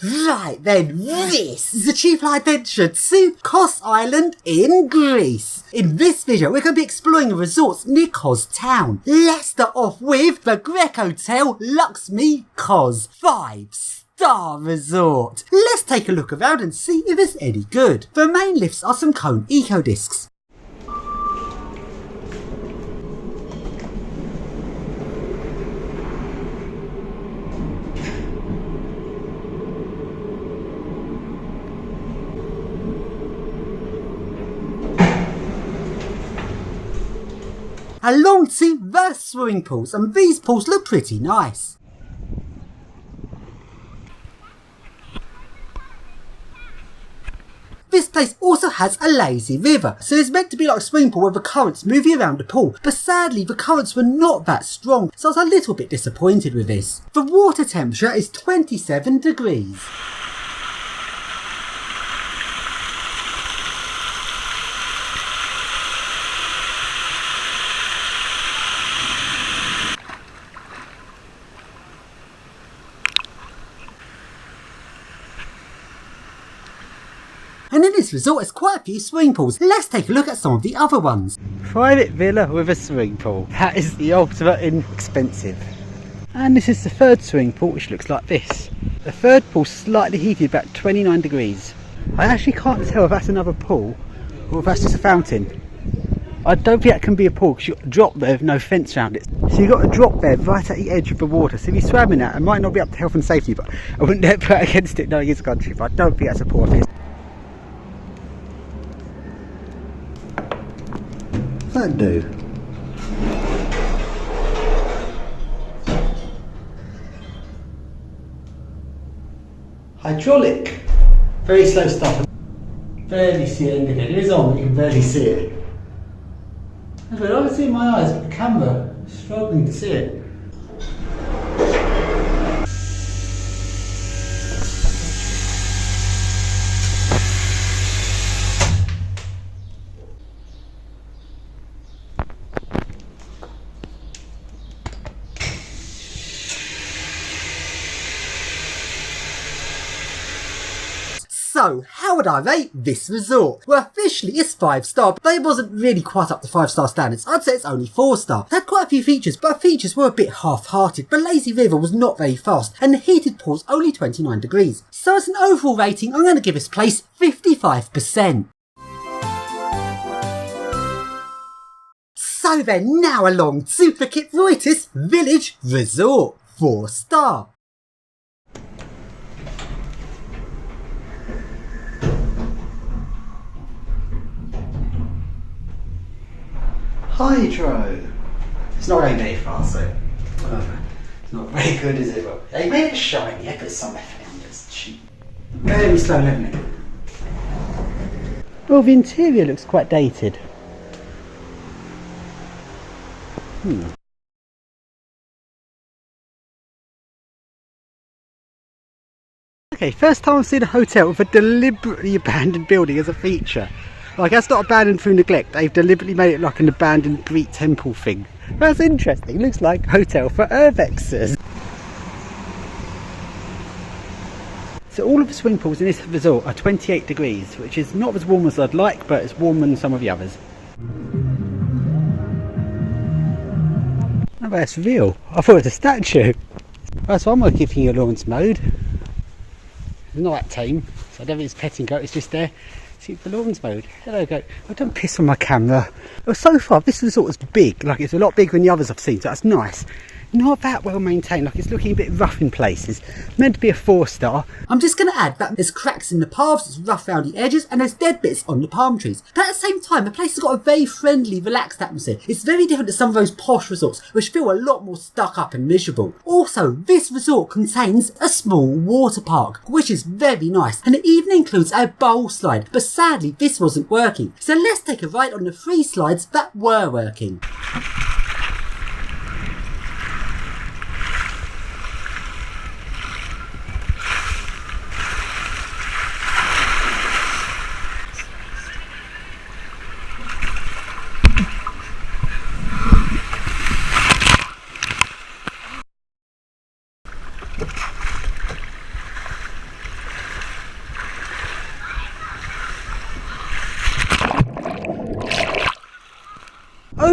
Right then, this is a cheap adventure to Kos Island in Greece. In this video, we're going to be exploring the resorts near Kos Town. Let's start off with the Grecotel Lux Me Kos 5-star resort. Let's take a look around and see if it's any good. The main lifts are some cone eco discs. Along to the swimming pools, and these pools look pretty nice. This place also has a lazy river, so it's meant to be like a swimming pool with the currents moving around the pool, but sadly the currents were not that strong, so I was a little bit disappointed with this. The water temperature is 27 degrees. And in this resort there's quite a few swimming pools. Let's take a look at some of the other ones. Private villa with a swimming pool. That is the ultimate inexpensive. And this is the third swimming pool, which looks like this. The third pool slightly heated, about 29 degrees. I actually can't tell if that's another pool or if that's just a fountain. I don't think that can be a pool because you've got a drop there with no fence around it. So you've got a drop there right at the edge of the water. So if you swam in that, it might not be up to health and safety, but I wouldn't dare put it against it knowing it's a country, but I don't think that's a pool. That do? Hydraulic. Very slow start. Barely see it indicator. It is on, but you can barely see it. That's weird. I can see it in my eyes, but the camera is struggling to see it. So, how would I rate this resort? Well, officially it's 5-star, but it wasn't really quite up to 5-star standards. I'd say it's only 4-star. It had quite a few features, but the features were a bit half-hearted. The lazy river was not very fast, and the heated pool's only 29 degrees. So as an overall rating, I'm going to give this place 55%. So then, now along to the Kipriotis Village Resort, 4-star. Hydro. It's not going very far, so it's not very good, is it? But they made it shiny. I put some effort in. It's cheap. Very slow leveling. Well, the interior looks quite dated. Okay, first time I've seen a hotel with a deliberately abandoned building as a feature. Like, that's not abandoned through neglect, they've deliberately made it like an abandoned Greek temple thing. That's interesting, looks like a hotel for URBEXers. So all of the swimming pools in this resort are 28 degrees, which is not as warm as I'd like, but it's warmer than some of the others. Oh, that's real. I thought it was a statue. Right, so I'm going to give you a Lawrence mode. It's not that tame, so I don't think it's petting goat, it's just there. See the Lawrence mode. Hello goat. Oh, don't piss on my camera. Well, so far this resort is big, like it's a lot bigger than the others I've seen, so that's nice. Not that well maintained, like it's looking a bit rough in places. Meant to be a 4-star. I'm just going to add that there's cracks in the paths, it's rough around the edges, and there's dead bits on the palm trees. But at the same time, the place has got a very friendly, relaxed atmosphere. It's very different to some of those posh resorts, which feel a lot more stuck up and miserable. Also, this resort contains a small water park, which is very nice, and it even includes a bowl slide, but sadly this wasn't working. So let's take a ride on the 3 slides that were working.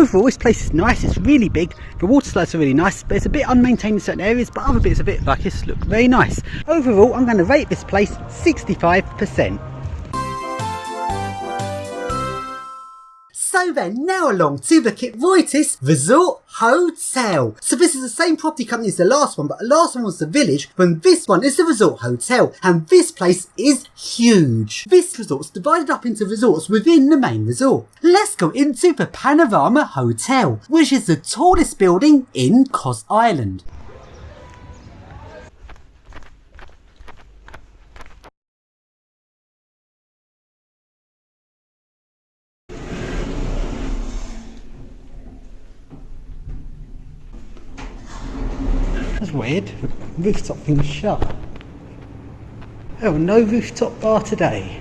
overall this place is nice, it's really big, the water slides are really nice, but it's a bit unmaintained in certain areas, but other bits of it like this look very nice. Overall I'm going to rate this place 65%. So then, now along to the Kipriotis Resort Hotel. So this is the same property company as the last one, but the last one was the village, when this one is the Resort Hotel, and this place is huge. This resort's divided up into resorts within the main resort. Let's go into the Panorama Hotel, which is the tallest building in Kos Island. That's weird. Rooftop thing's shut. Oh, no rooftop bar today.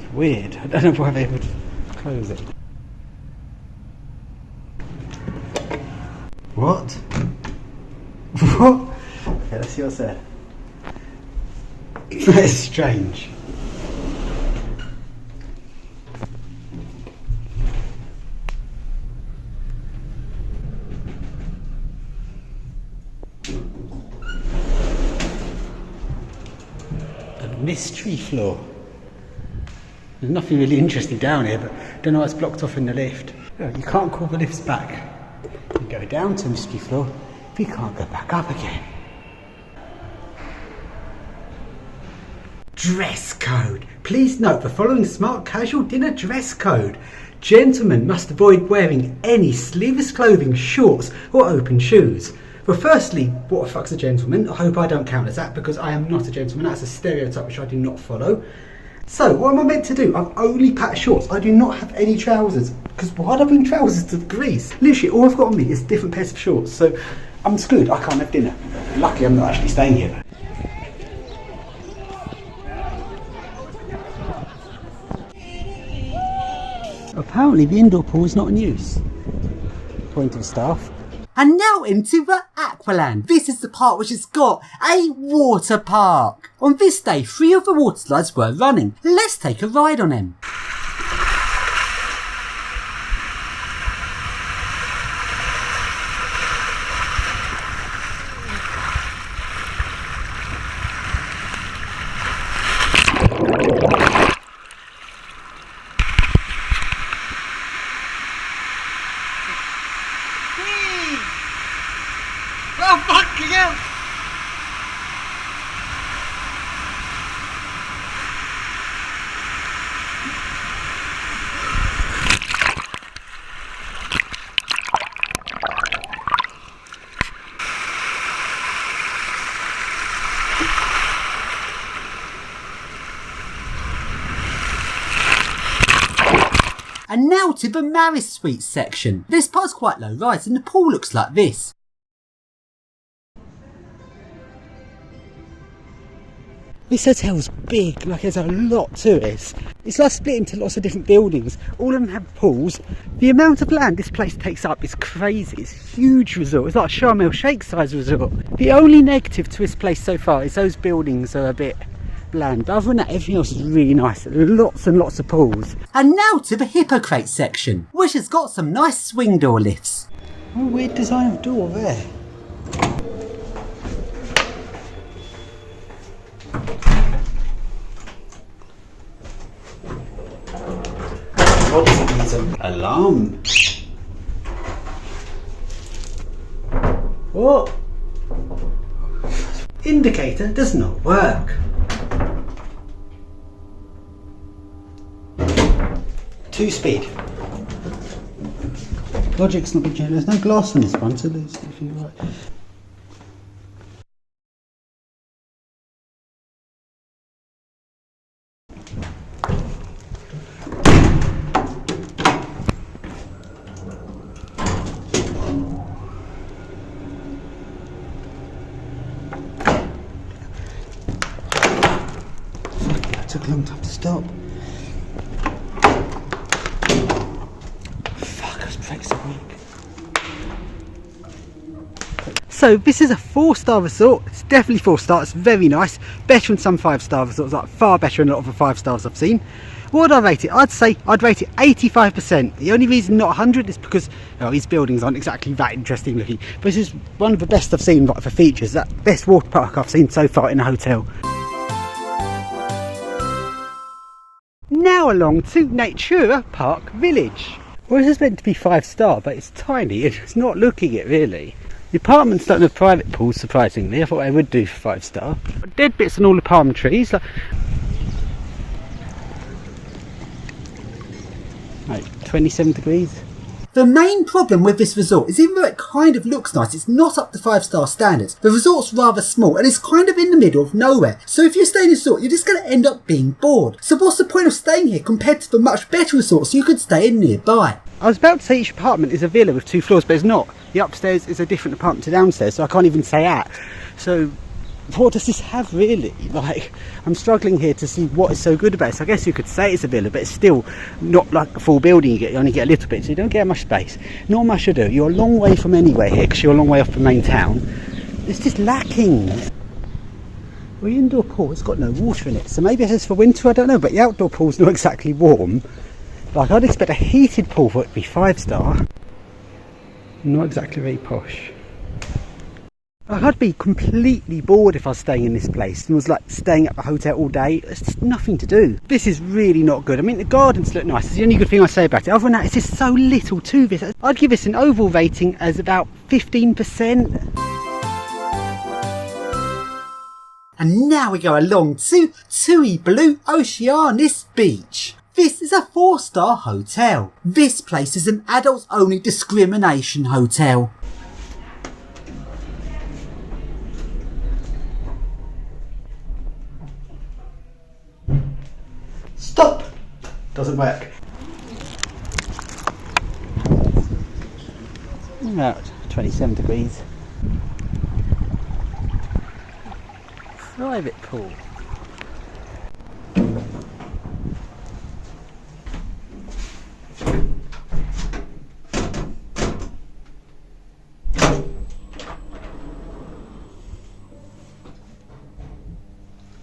It's weird. I don't know why they would close it. What? What? Okay, let's see what's there. That is strange. Mystery floor. There's nothing really interesting down here, but I don't know what's blocked off in the lift. Oh, you can't call the lifts back. You go down to mystery floor, but you can't go back up again. Dress code. Please note the following smart casual dinner dress code. Gentlemen must avoid wearing any sleeveless clothing, shorts or open shoes. Well, firstly, what the fuck's a gentleman? I hope I don't count as that, because I am not a gentleman. That's a stereotype which I do not follow. So, what am I meant to do? I've only packed shorts. I do not have any trousers. Because why would I bring trousers to Greece? Literally, all I've got on me is different pairs of shorts. So, I'm screwed. I can't have dinner. Luckily, I'm not actually staying here. Apparently, the indoor pool is not in use, according to the staff. And now into the Aqualand. This is the part which has got a water park. On this day, 3 of the water slides were running. Let's take a ride on them. Oh, fucking hell! And now to the Maris Suite section. This part's quite low rise and the pool looks like this. This hotel's big, like there's a lot to it. It's like split into lots of different buildings. All of them have pools. The amount of land this place takes up is crazy. It's a huge resort. It's like a Sharm el Sheikh size resort. The only negative to this place so far is those buildings are a bit bland. Other than that, everything else is really nice. Lots and lots of pools. And now to the Hippocrate section, which has got some nice swing door lifts. Oh, weird design of door there. What does it need? An alarm? What? Indicator does not work. 2-speed. Logic's not been changed. There's no glass on this one, so let's see if you're right. That took a long time to stop. So this is a 4-star resort. It's definitely 4-star. It's very nice. Better than some 5-star resorts, like far better than a lot of the 5 stars I've seen. What would I rate it? I'd say I'd rate it 85%. The only reason not 100 is because these buildings aren't exactly that interesting looking. But this is one of the best I've seen, like, for features. That best water park I've seen so far in a hotel. Now along to Natura Park Village. Well, this is meant to be 5-star, but it's tiny and it's not looking it really. The apartments don't have private pools, surprisingly. I thought they would do for 5-star. Dead bits on all the palm trees. Like 27 degrees. The main problem with this resort is, even though it kind of looks nice, it's not up to 5-star standards. The resort's rather small and it's kind of in the middle of nowhere. So if you stay in a resort, you're just going to end up being bored. So what's the point of staying here compared to the much better resorts you could stay in nearby? I was about to say each apartment is a villa with 2 floors, but it's not. The upstairs is a different apartment to downstairs, so I can't even say that. So what does this have really? Like, I'm struggling here to see what is so good about it. So I guess you could say it's a villa, but it's still not like a full building. You only get a little bit, so you don't get much space. Not much to do. You're a long way from anywhere here, because you're a long way off the main town. It's just lacking. Well, the indoor pool has got no water in it, so maybe it's for winter, I don't know, but the outdoor pool's not exactly warm. Like, I'd expect a heated pool for it to be 5-star. Not exactly very posh. I'd be completely bored if I was staying in this place and was like staying at the hotel all day. There's just nothing to do. This is really not good. I mean, the gardens look nice. It's the only good thing I say about it. Other than that, it's just so little to this. I'd give this an overall rating as about 15%. And now we go along to Tui Blue Oceanis Beach. This is a 4-star hotel. This place is an adults only discrimination hotel. Stop! Doesn't work. About 27 degrees. Private pool.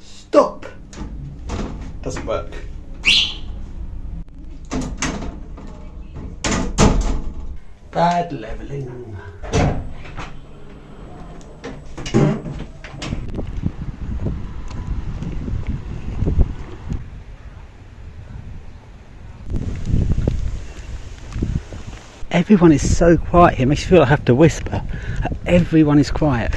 Stop! Doesn't work. Bad levelling. Everyone is so quiet here, it makes you feel like I have to whisper. Everyone is quiet.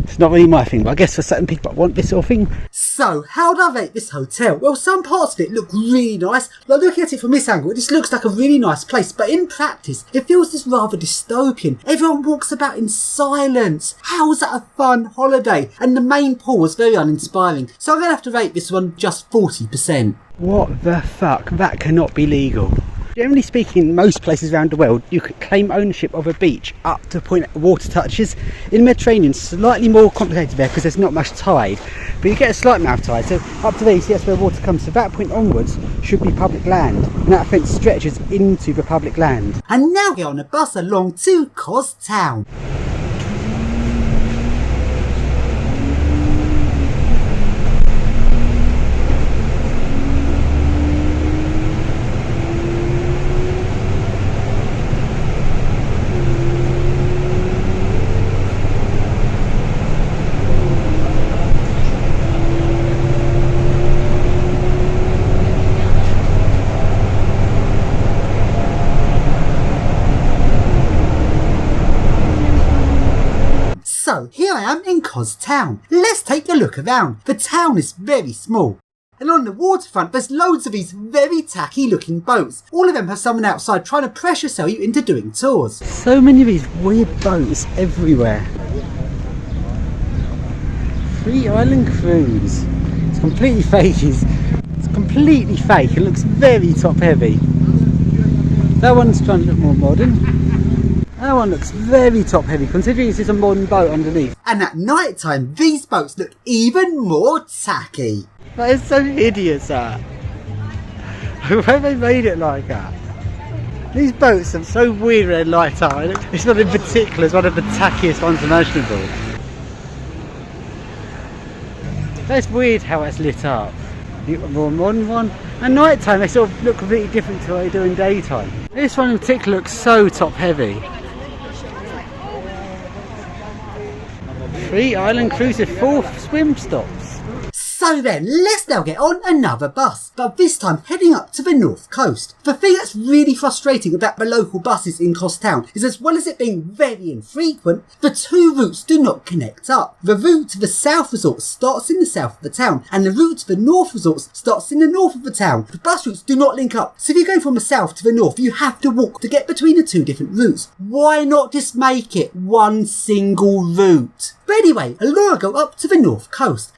It's not really my thing, but I guess for certain people that want this sort of thing. So, how do I rate this hotel? Well, some parts of it look really nice. Like, looking at it from this angle, it just looks like a really nice place. But in practice, it feels just rather dystopian. Everyone walks about in silence. How is that a fun holiday? And the main pool was very uninspiring. So I'm going to have to rate this one just 40%. What the fuck? That cannot be legal. Generally speaking, most places around the world, you can claim ownership of a beach up to the point the water touches. In the Mediterranean, slightly more complicated there because there's not much tide, but you get a slight amount of tide. So up to there, you see that's where water comes. So that point onwards should be public land, and that fence stretches into the public land. And now get on a bus along to Kos Town. So here I am in Kos Town. Let's take a look around. The town is very small. And on the waterfront there's loads of these very tacky looking boats. All of them have someone outside trying to pressure sell you into doing tours. So many of these weird boats everywhere. Free Island Cruise. It's completely fake. It's completely fake. It looks very top heavy. That one's trying to look more modern. That one looks very top heavy, considering this is a modern boat underneath. And at night time, these boats look even more tacky. That is so hideous, that. Why have they made it like that? These boats are so weird at night time. This one in particular is one of the tackiest ones imaginable. That's weird how it's lit up. You've got a more modern one. At night time they sort of look completely different to what they do in daytime. This one in particular looks so top heavy. 3 island cruise with 4 swim stops. So then, let's now get on another bus, but this time heading up to the north coast. The thing that's really frustrating about the local buses in Kos Town is, as well as it being very infrequent, the 2 routes do not connect up. The route to the south resort starts in the south of the town, and the route to the north resorts starts in the north of the town. The bus routes do not link up, so if you're going from the south to the north, you have to walk to get between the 2 different routes. Why not just make it one single route? But anyway, along I go up to the north coast.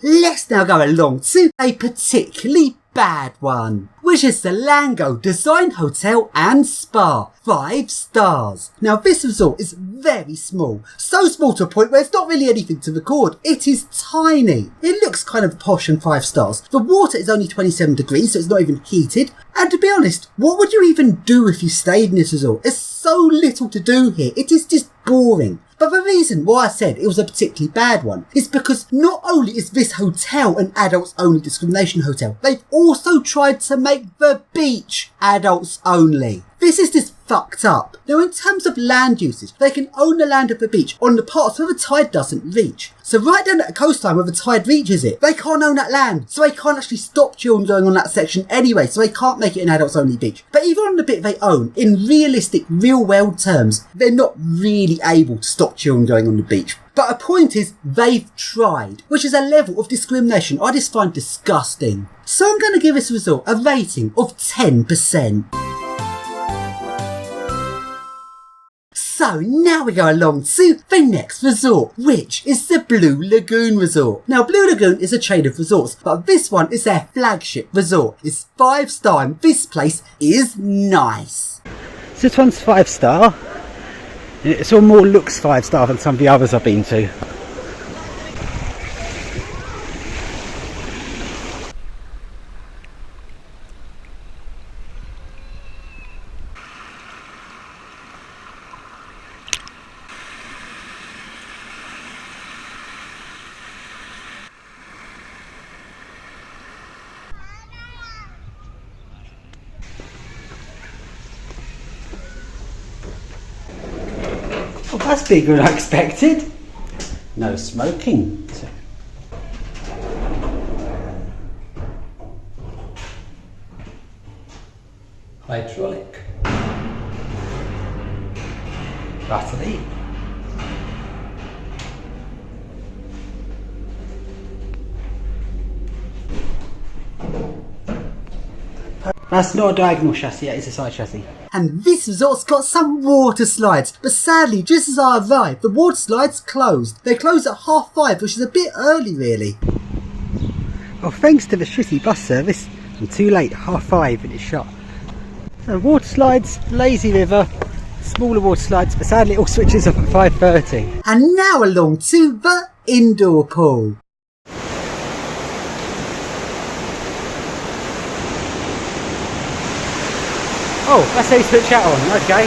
Let's now go along to a particularly bad one, which is the Lango Design Hotel and Spa, 5 stars. Now this resort is very small, so small to a point where it's not really anything to record. It is tiny. It looks kind of posh and 5 stars. The water is only 27 degrees, so it's not even heated. And to be honest, what would you even do if you stayed in this resort? There's so little to do here, it is just boring. But the reason why I said it was a particularly bad one is because not only is this hotel an adults only discrimination hotel, they've also tried to make the beach adults only. This is just fucked up. Now in terms of land usage, they can own the land of the beach on the parts where the tide doesn't reach. So right down at the coastline where the tide reaches it, they can't own that land. So they can't actually stop children going on that section anyway, so they can't make it an adults only beach. But even on the bit they own, in realistic, real world terms, they're not really able to stop children going on the beach. But the point is, they've tried, which is a level of discrimination I just find disgusting. So I'm going to give this resort a rating of 10%. So now we go along to the next resort, which is the Blue Lagoon Resort. Now Blue Lagoon is a chain of resorts, but this one is their flagship resort. It's 5 star and this place is nice. So this one's 5 star. It sort of more looks 5 star than some of the others I've been to. Oh, that's bigger than I expected. No smoking. Hydraulic. Battery. That's not a diagonal chassis, it's a side chassis. And this resort's got some water slides, but sadly, just as I arrived, the water slides closed. They closed at 5:30, which is a bit early really. Well, thanks to the shitty bus service, I'm too late, 5:30 and it's shut. So water slides, lazy river, smaller water slides, but sadly it all switches off at 5:30. And now along to the indoor pool. Oh, that's how you switch that on, okay.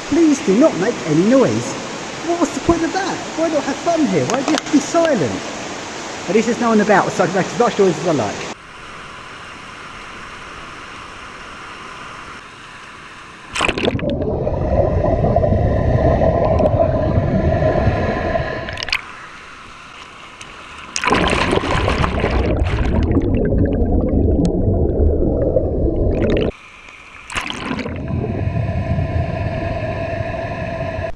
Please do not make any noise. What's the point of that? Why not have fun here? Why do you have to be silent? At least there's no one about, so I can make as much noise as I like.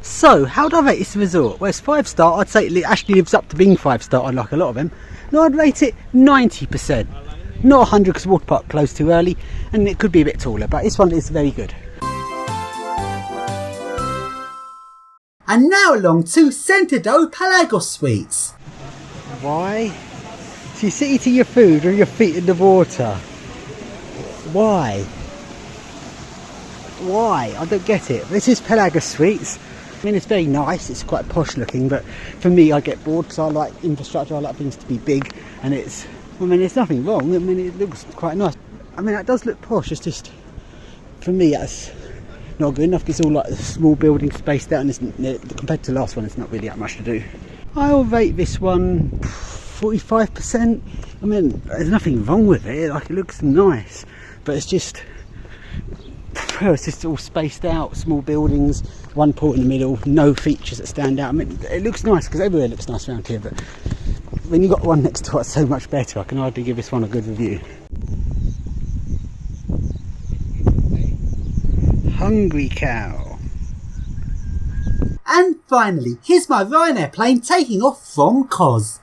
So, how do I rate this resort? Well, it's 5 star. I'd say it actually lives up to being 5 star, unlike a lot of them. No, I'd rate it 90%. Not 100 because water park closed too early, and it could be a bit taller, but this one is very good. And now along to Sentido Pelagos Suites. Why So you sit eating your food with your feet in the water. Why? Why? I don't get it. This is Pelagos Suites. I mean, it's very nice, it's quite posh looking, but for me, I get bored because I like infrastructure, I like things to be big, and it's, I mean, there's nothing wrong, I mean, it looks quite nice. I mean, that does look posh, it's just, for me, that's not good enough, because it's all like a small building spaced out, and compared to the last one, it's not really that much to do. I'll rate this one 45%. I mean, there's nothing wrong with it, like, it looks nice, but it's just all spaced out, small buildings, one pool in the middle, no features that stand out. I mean, it looks nice because everywhere looks nice around here, but when you got one next to it, it's so much better. I can hardly give this one a good review. Hungry cow. And finally, here's my Ryanair plane taking off from Kos.